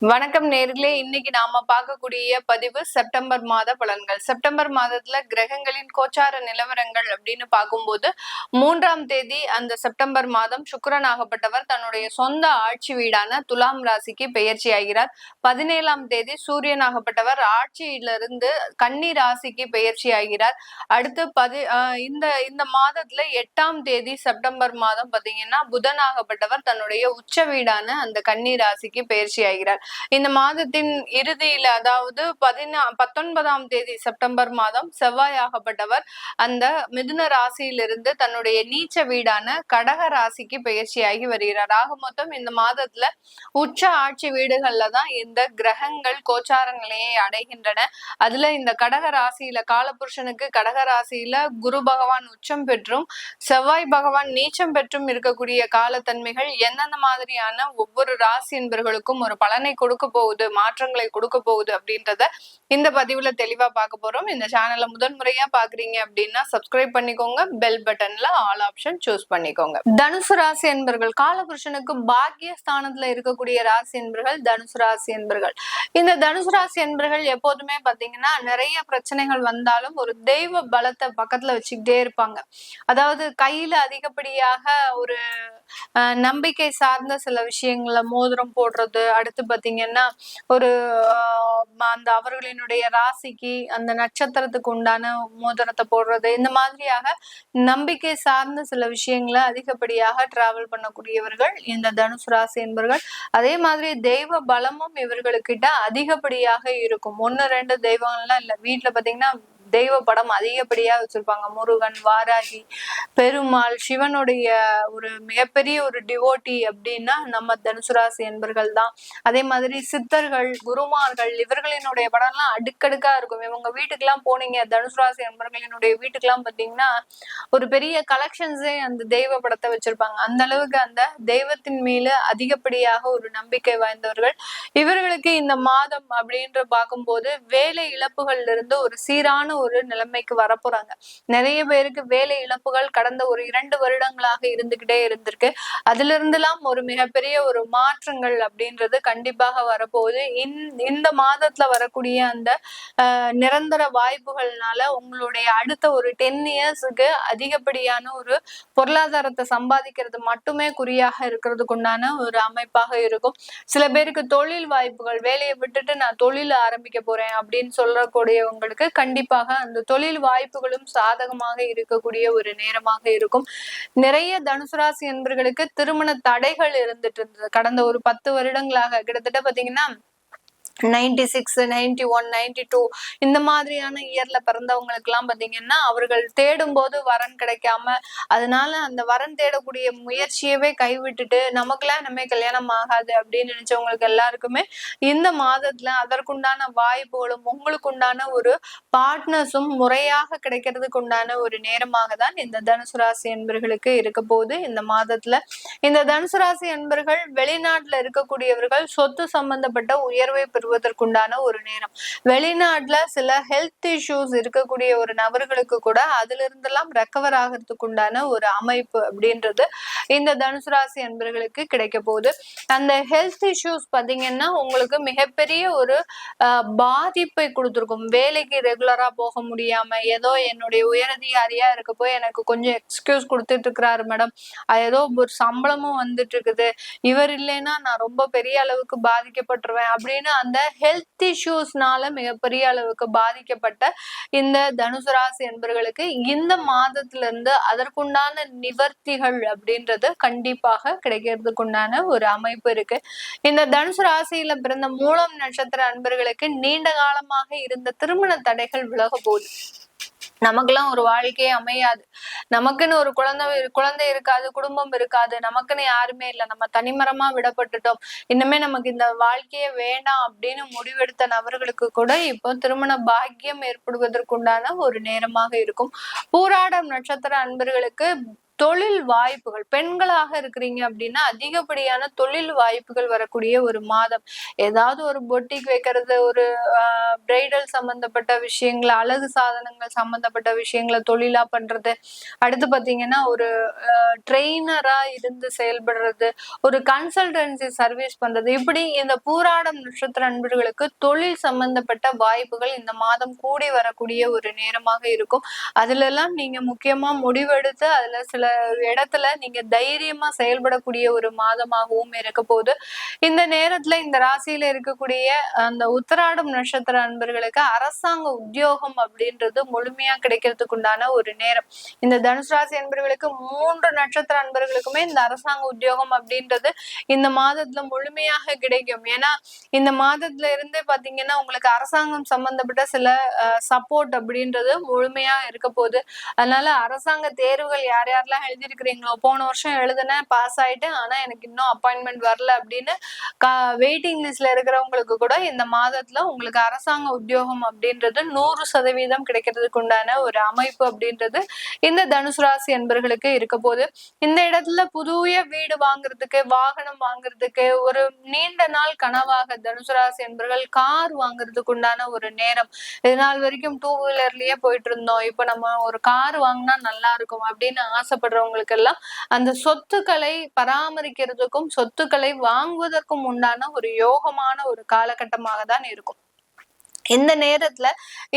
வணக்கம் நேர்களே. இன்னைக்கு நாம பார்க்கக்கூடிய பதிவு செப்டம்பர் மாத பலன்கள். செப்டம்பர் மாதத்துல கிரகங்களின் கோச்சார நிலவரங்கள் அப்படின்னு பார்க்கும்போது 3ஆம் தேதி அந்த செப்டம்பர் மாதம் சுக்கிரன் ஆகப்பட்டவர் தன்னுடைய சொந்த ஆட்சி வீடான துலாம் ராசிக்கு பெயர்ச்சி ஆகிறார். 17ஆம் தேதி சூரியன் ஆகப்பட்டவர் ஆட்சியிலிருந்து கன்னி ராசிக்கு பெயர்ச்சி ஆகிறார். அடுத்து இந்த இந்த மாதத்துல 8ஆம் தேதி செப்டம்பர் மாதம் பாத்தீங்கன்னா புதன் ஆகப்பட்டவர் தன்னுடைய உச்ச வீடான அந்த கன்னி ராசிக்கு பெயர்ச்சி ஆகிறார். இந்த மாதத்தின் இறுதியில அதாவது 19ஆம் தேதி செப்டம்பர் மாதம் செவ்வாய் ஆகப்பட்டவர் அந்த மிதுன ராசியிலிருந்து தன்னுடைய நீச்ச வீடான கடக ராசிக்கு பெயர்ச்சியாகி வருகிறார். ஆக மொத்தம் இந்த மாதத்துல உச்ச ஆட்சி வீடுகள்ல தான் இந்த கிரகங்கள் கோச்சார நிலையை அடைகின்றன. அதுல இந்த கடக ராசியில காலபுருஷனுக்கு கடக ராசியில குரு பகவான் உச்சம் பெற்றும் செவ்வாய் பகவான் நீச்சம் பெற்றும் இருக்கக்கூடிய காலத்தன்மைகள் எந்தெந்த மாதிரியான ஒவ்வொரு ராசி என்பவர்களுக்கும் ஒரு பலனை கொடுக்க போகுது, மாற்றங்களை கொடுக்க போகுது அப்படின்றத இந்த பதிவுல தெளிவா பார்க்க போறோம். இந்த சேனலை முதன்முறையா பாக்குறீங்க அப்படின்னா சப்ஸ்கிரைப் பண்ணிக்கோங்க, பெல் பட்டன்ல ஆல் ஆப்ஷன் சூஸ் பண்ணிக்கோங்க. தனுசு ராசி என்பர்கள் காலபுருஷனுக்கு பாக்கிய ஸ்தானத்துல இருக்கக்கூடிய ராசி என்பர்கள் தனுசு ராசி என்பர்கள். இந்த தனுசு ராசி என்பர்கள் எப்போதுமே பாத்தீங்கன்னா நிறைய பிரச்சனைகள் வந்தாலும் ஒரு தெய்வ பலத்தை பக்கத்துல வச்சுக்கிட்டே இருப்பாங்க. அதாவது கையில அதிகப்படியாக ஒரு நம்பிக்கை சார்ந்த சில விஷயங்கள மோதிரம் போடுறது, அடுத்து பாத்தீங்கன்னா ஒரு அந்த அவர்களினுடைய ராசிக்கு அந்த நட்சத்திரத்துக்கு உண்டான மோதிரத்தை போடுறது, இந்த மாதிரியாக நம்பிக்கை சார்ந்த சில விஷயங்களை அதிகப்படியாக டிராவல் பண்ணக்கூடியவர்கள் இந்த தனுசு ராசி என்பவர்கள். அதே மாதிரி தெய்வ பலமும் இவர்களுக்கிட்ட அதிகப்படியாக இருக்கும். 1-2 தெய்வங்கள்லாம் இல்ல, வீட்டுல பாத்தீங்கன்னா தெய்வ படம் அதிகப்படியா வச்சிருப்பாங்க. முருகன், வாராகி, பெருமாள், சிவனுடைய ஒரு மிகப்பெரிய ஒரு டிவோட்டி அப்படின்னா நம்ம தனுசு ராசி என்பர்கள் தான். அதே மாதிரி சித்தர்கள், குருமார்கள் இவர்களினுடைய படம் எல்லாம் அடுக்கடுக்கா இருக்கும். இவங்க வீட்டுக்கு எல்லாம் போனீங்க, தனுசு ராசி என்பர்களினுடைய வீட்டுக்கு எல்லாம் பாத்தீங்கன்னா ஒரு பெரிய கலெக்ஷன்ஸே அந்த தெய்வ படத்தை வச்சிருப்பாங்க. அந்த அளவுக்கு அந்த தெய்வத்தின் மேல அதிகப்படியாக ஒரு நம்பிக்கை வாய்ந்தவர்கள். இவர்களுக்கு இந்த மாதம் அப்படின்ற பார்க்கும்போது வேலை இழப்புகள்ல இருந்து ஒரு சீரான ஒரு நிலைமைக்கு வரப்போறாங்க. நிறைய பேருக்கு வேலை இழப்புகள் கடந்த ஒரு 2 வருடங்களாக இருந்துகிட்டே இருந்திருக்கு. அதுல இருந்தெல்லாம் ஒரு மிகப்பெரிய ஒரு மாற்றங்கள் அப்படின்றது கண்டிப்பாக வரப்போகுது. இந்த மாதத்துல வரக்கூடிய அந்த நிரந்தர வாய்ப்புகள்னால உங்களுடைய அடுத்த ஒரு 10 இயர்ஸுக்கு அதிகப்படியான ஒரு பொருளாதாரத்தை சம்பாதிக்கிறது மட்டுமே குறியாக இருக்கிறதுக்கு உண்டான ஒரு அமைப்பாக இருக்கும். சில பேருக்கு தொழில் வாய்ப்புகள், வேலையை விட்டுட்டு நான் தொழில் ஆரம்பிக்க போறேன் அப்படின்னு சொல்லக்கூடியவங்களுக்கு கண்டிப்பாக அந்த தொழில் வாய்ப்புகளும் சாதகமாக இருக்கக்கூடிய ஒரு நேரமாக இருக்கும். நிறைய தனுசு ராசி என்பவர்களுக்கு திருமண தடைகள் இருந்துட்டு இருந்தது கடந்த ஒரு 10 வருடங்களாக. கிட்டத்தட்ட பாத்தீங்கன்னா 96, 91, 92 இந்த மாதிரியான இயர்ல பிறந்தவங்களுக்கு எல்லாம் பாத்தீங்கன்னா அவர்கள் தேடும் போது வரன் கிடைக்காம, அதனால அந்த வரன் தேடக்கூடிய முயற்சியவே கைவிட்டுட்டு நமக்கெல்லாம் இனிமே கல்யாணம் ஆகாது அப்படின்னு நினைச்சவங்களுக்கு எல்லாருக்குமே இந்த மாதத்துல அதற்குண்டான வாய்ப்புகளும் உங்களுக்கு உண்டான ஒரு பார்ட்னர்ஸும் முறையாக கிடைக்கிறதுக்கு உண்டான ஒரு நேரமாக தான் இந்த தனுசு ராசி என்பர்களுக்கு இருக்க போகுது. இந்த மாதத்துல இந்த தனுசு ராசி என்பர்கள் வெளிநாட்டுல இருக்கக்கூடியவர்கள் சொத்து சம்பந்தப்பட்ட உயர்வை பெறுவதற்குண்டான ஒரு நேரம். வெளிநாட்டுல சில ஹெல்த் இஷ்யூஸ் இருக்கக்கூடிய ஒரு நபர்களுக்கு கூட அதுல இருந்தெல்லாம் ரெக்கவர் ஆகிறதுக்கு உண்டான ஒரு அமைப்பு அப்படின்றது இந்த தனுசு ராசி என்பர்களுக்கு கிடைக்க போகுது. அந்த ஹெல்த் இஷ்யூஸ் பாத்தீங்கன்னா உங்களுக்கு மிகப்பெரிய ஒரு பாதிப்பை கொடுத்துருக்கும். வேலைக்கு ரெகுலரா போக முடியாம, ஏதோ என்னுடைய உயரதிகாரியா இருக்க போய் எனக்கு கொஞ்சம் எக்ஸ்கியூஸ் கொடுத்துட்டு இருக்கிறாரு மேடம், ஏதோ ஒரு சம்பளமும் வந்துட்டு இருக்குது, இவர் இல்லைன்னா நான் ரொம்ப பெரிய அளவுக்கு பாதிக்கப்பட்டுருவேன் அப்படின்னு அந்த ஹெல்த் இஷ்யூஸ்னால மிகப்பெரிய அளவுக்கு பாதிக்கப்பட்ட இந்த தனுசு ராசி என்பவர்களுக்கு இந்த மாதத்துல இருந்து அதற்குண்டான நிவர்த்திகள் அப்படின்றது கண்டிப்பாக கிடைக்கிறதுக்கு உண்டான ஒரு அமைப்பு இருக்கு. இந்த தனுசு ராசியில பிறந்த மூலம் நட்சத்திர அன்பர்களுக்கு நீண்ட காலமாக இருந்த திருமண தடைகள் விலக போகுது. நமக்கெல்லாம் ஒரு வாழ்க்கையே அமையாது, நமக்குன்னு ஒரு குழந்தை இருக்காது, குடும்பம் இருக்காது, நமக்குன்னு யாருமே இல்லை, நம்ம தனிமரமா விடப்பட்டுட்டோம், இன்னுமே நமக்கு இந்த வாழ்க்கையே வேண்டாம் அப்படின்னு முடிவெடுத்த நபர்களுக்கு கூட இப்போ திருமண பாக்கியம் ஏற்படுவதற்குண்டான ஒரு நேரமாக இருக்கும். பூராடம் நட்சத்திர அன்பர்களுக்கு தொழில் வாய்ப்புகள், பெண்களாக இருக்கிறீங்க அப்படின்னா அதிகப்படியான தொழில் வாய்ப்புகள் வரக்கூடிய ஒரு மாதம். ஏதாவது ஒரு பொட்டிக் வைக்கிறது, ஒரு பிரைடல் சம்பந்தப்பட்ட விஷயங்கள், அழகு சாதனங்கள் சம்பந்தப்பட்ட விஷயங்களை தொழிலா பண்றது, அடுத்து பாத்தீங்கன்னா ஒரு ட்ரெயினரா இருந்து செயல்படுறது, ஒரு கன்சல்டன்சி சர்வீஸ் பண்றது, இப்படி இந்த பூராடம் நட்சத்திர அன்பர்களுக்கு தொழில் சம்பந்தப்பட்ட வாய்ப்புகள் இந்த மாதம் கூடி வரக்கூடிய ஒரு நேரமாக இருக்கும். அதுல எல்லாம் நீங்க முக்கியமா முடிவெடுத்து அதுல சில இடத்துல நீங்க தைரியமா செயல்படக்கூடிய ஒரு மாதமாகவும் இருக்க போகுது. இந்த நேரத்துல இந்த ராசியில இருக்கக்கூடிய அந்த உத்திராடம் நட்சத்திர அன்பர்களுக்கு அரசாங்க உத்தியோகம் அப்படின்றது முழுமையா கிடைக்கிறதுக்கு உண்டான ஒரு நேரம். இந்த தனுசு ராசி அன்பர்களுக்கு 3 நட்சத்திர அன்பர்களுக்குமே இந்த அரசாங்க உத்தியோகம் அப்படின்றது இந்த மாதத்துல முழுமையாக கிடைக்கும். ஏன்னா இந்த மாதத்துல இருந்தே பாத்தீங்கன்னா உங்களுக்கு அரசாங்கம் சம்பந்தப்பட்ட சில சப்போர்ட் அப்படின்றது முழுமையா இருக்க போகுது. அதனால அரசாங்க தேர்வுகள் யார் யாரெல்லாம் எழுதியிருக்கிறீங்களோ, போன வருஷம் எழுதுனேன், பாஸ் ஆயிட்டேன், ஆனா எனக்கு இன்னும் அப்பாயின்மெண்ட் வரல அப்படின்னு வெயிட்டிங் லிஸ்ட்ல இருக்கிறவங்களுக்கு கூட இந்த மாதத்துல உங்களுக்கு அரசாங்க உத்தியோகம் அப்படின்றது 100% கிடைக்கிறதுக்கு உண்டான ஒரு அமைப்பு அப்படின்றது இந்த தனுசு ராசி அன்பர்களுக்கு இருக்க போது. இந்த இடத்துல புதிய வீடு வாங்குறதுக்கு, வாகனம் வாங்குறதுக்கு, ஒரு நீண்ட நாள் கனவாக தனுசு ராசி அன்பர்கள் கார் வாங்குறதுக்கு உண்டான ஒரு நேரம். இது நாள் வரைக்கும் 2 வீலர்லயே போயிட்டு இருந்தோம், இப்ப நம்ம ஒரு கார் வாங்கினா நல்லா இருக்கும் அப்படின்னு ஆசைப்படுறவங்களுக்கு எல்லாம் அந்த சொத்துக்களை பராமரிக்கிறதுக்கும் சொத்துக்களை வாங்குவதற்கும் உண்டான ஒரு யோகமான ஒரு காலகட்டமாக தான் இருக்கும். இந்த நேரத்துல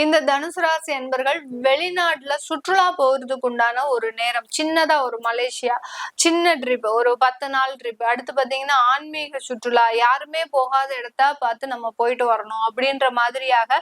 இந்த தனுசு ராசி அன்பர்கள் வெளிநாட்டுல சுற்றுலா போறதுக்கு உண்டான ஒரு நேரம். சின்னதா ஒரு மலேசியா சின்ன ட்ரிப், ஒரு 10 நாள் ட்ரிப், அடுத்து பாத்தீங்கன்னா ஆன்மீக சுற்றுலா, யாருமே போகாத இடத்த பார்த்து நம்ம போயிட்டு வரணும் அப்படின்ற மாதிரியாக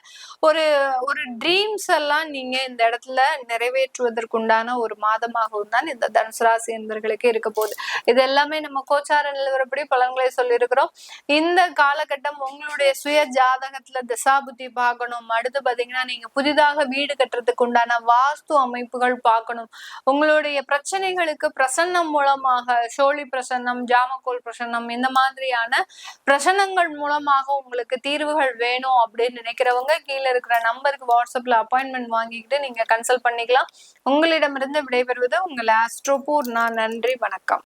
ஒரு ஒரு ட்ரீம்ஸ் எல்லாம் நீங்க இந்த இடத்துல நிறைவேற்றுவதற்குண்டான ஒரு மாதமாகவும் தான் இந்த தனுசு ராசி அன்பர்களுக்கு இருக்க போகுது. இது எல்லாமே நம்ம கோச்சார நிலவரப்படி பலன்களை சொல்லியிருக்கிறோம். இந்த காலகட்டம் உங்களுடைய சுய ஜாதகத்துல திசாபுத்தி பார்க்கணும். அடுத்து பாத்தீங்கன்னா நீங்க புதிதாக வீடு கட்டுறதுக்கு உண்டான வாஸ்து அமைப்புகள் பார்க்கணும். உங்களுடைய பிரச்சனைகளுக்கு பிரசன்னம் மூலமாக, சோழி பிரசன்னம், ஜாமக்கோல் பிரசன்னம், இந்த மாதிரியான பிரசன்னங்கள் மூலமாக உங்களுக்கு தீர்வுகள் வேணும் அப்படின்னு நினைக்கிறவங்க கீழே இருக்கிற நம்பருக்கு வாட்ஸ்அப்ல அப்பாயின்மெண்ட் வாங்கிக்கிட்டு நீங்க கன்சல்ட் பண்ணிக்கலாம். உங்களிடமிருந்து விடைபெறுவது உங்கள் ஆஸ்ட்ரோபூர்ணா. நன்றி, வணக்கம்.